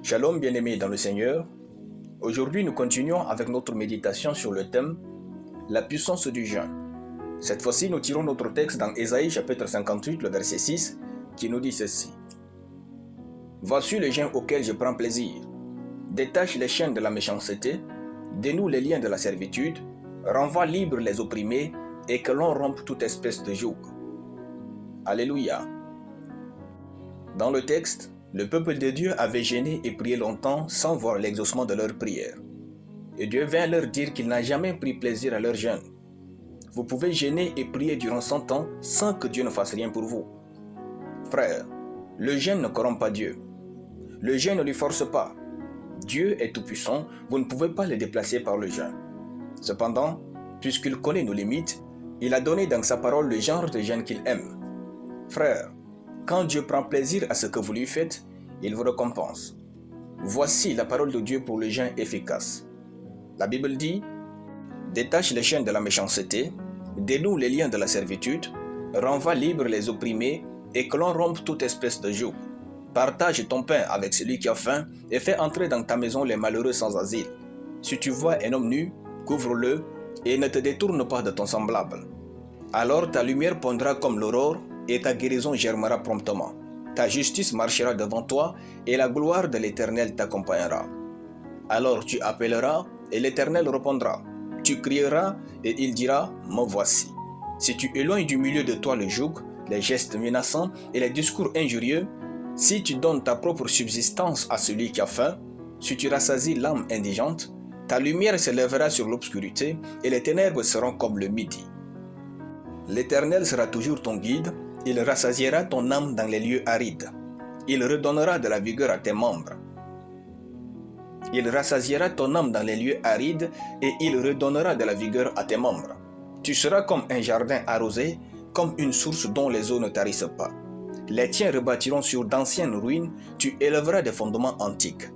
Shalom bien-aimés dans le Seigneur. Aujourd'hui, nous continuons avec notre méditation sur le thème « La puissance du jeûne ». Cette fois-ci, nous tirons notre texte dans Ésaïe chapitre 58, le verset 6, qui nous dit ceci. « Voici le jeûne auquel je prends plaisir. Détache les chaînes de la méchanceté, dénoue les liens de la servitude, renvoie libres les opprimés et que l'on rompe toute espèce de joug. » Alléluia. Dans le texte, le peuple de Dieu avait jeûné et prié longtemps sans voir l'exaucement de leurs prières. Et Dieu vint leur dire qu'il n'a jamais pris plaisir à leur jeûne. Vous pouvez jeûner et prier durant 100 ans sans que Dieu ne fasse rien pour vous. Frère, le jeûne ne corrompt pas Dieu. Le jeûne ne lui force pas. Dieu est tout-puissant, vous ne pouvez pas le déplacer par le jeûne. Cependant, puisqu'il connaît nos limites, il a donné dans sa parole le genre de jeûne qu'il aime. Frère, quand Dieu prend plaisir à ce que vous lui faites, il vous récompense. Voici la parole de Dieu pour le jeûne efficace. La Bible dit « Détache les chaînes de la méchanceté, dénoue les liens de la servitude, renvoie libres les opprimés et que l'on rompe toute espèce de joug. Partage ton pain avec celui qui a faim et fais entrer dans ta maison les malheureux sans asile. Si tu vois un homme nu, couvre-le et ne te détourne pas de ton semblable. Alors ta lumière pondra comme l'aurore et ta guérison germera promptement. Ta justice marchera devant toi et la gloire de l'Éternel t'accompagnera. Alors tu appelleras et l'Éternel répondra. Tu crieras et il dira, me voici. Si tu éloignes du milieu de toi le joug, les gestes menaçants et les discours injurieux, si tu donnes ta propre subsistance à celui qui a faim, si tu rassasies l'âme indigente, ta lumière s'élèvera sur l'obscurité et les ténèbres seront comme le midi. L'Éternel sera toujours ton guide, il rassasiera ton âme dans les lieux arides. Il redonnera de la vigueur à tes membres. Il rassasiera ton âme dans les lieux arides et il redonnera de la vigueur à tes membres. Tu seras comme un jardin arrosé, comme une source dont les eaux ne tarissent pas. Les tiens rebâtiront sur d'anciennes ruines, tu élèveras des fondements antiques.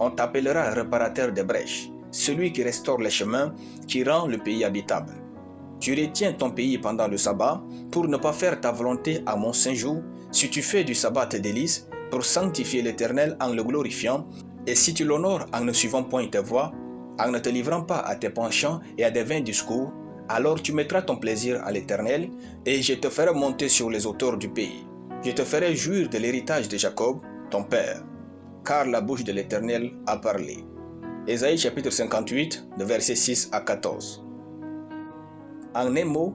On t'appellera réparateur des brèches, celui qui restaure les chemins, qui rend le pays habitable. Tu retiens ton pays pendant le sabbat pour ne pas faire ta volonté à mon saint jour, si tu fais du sabbat tes délices, pour sanctifier l'Éternel en le glorifiant, et si tu l'honores en ne suivant point tes voies, en ne te livrant pas à tes penchants et à des vains discours, alors tu mettras ton plaisir à l'Éternel, et je te ferai monter sur les hauteurs du pays. Je te ferai jouir de l'héritage de Jacob, ton père, car la bouche de l'Éternel a parlé. Ésaïe chapitre 58, de versets 6 à 14. En un mot,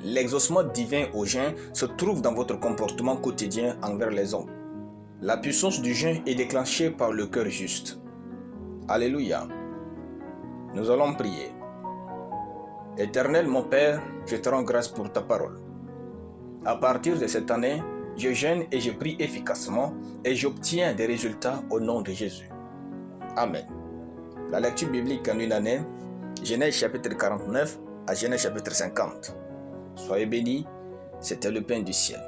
l'exaucement divin au jeûne se trouve dans votre comportement quotidien envers les hommes. La puissance du jeûne est déclenchée par le cœur juste. Alléluia. Nous allons prier. Éternel mon Père, je te rends grâce pour ta parole. À partir de cette année, je jeûne et je prie efficacement et j'obtiens des résultats au nom de Jésus. Amen. La lecture biblique en une année, Genèse chapitre 49 à Genèse chapitre 50. Soyez bénis, c'était le pain du ciel.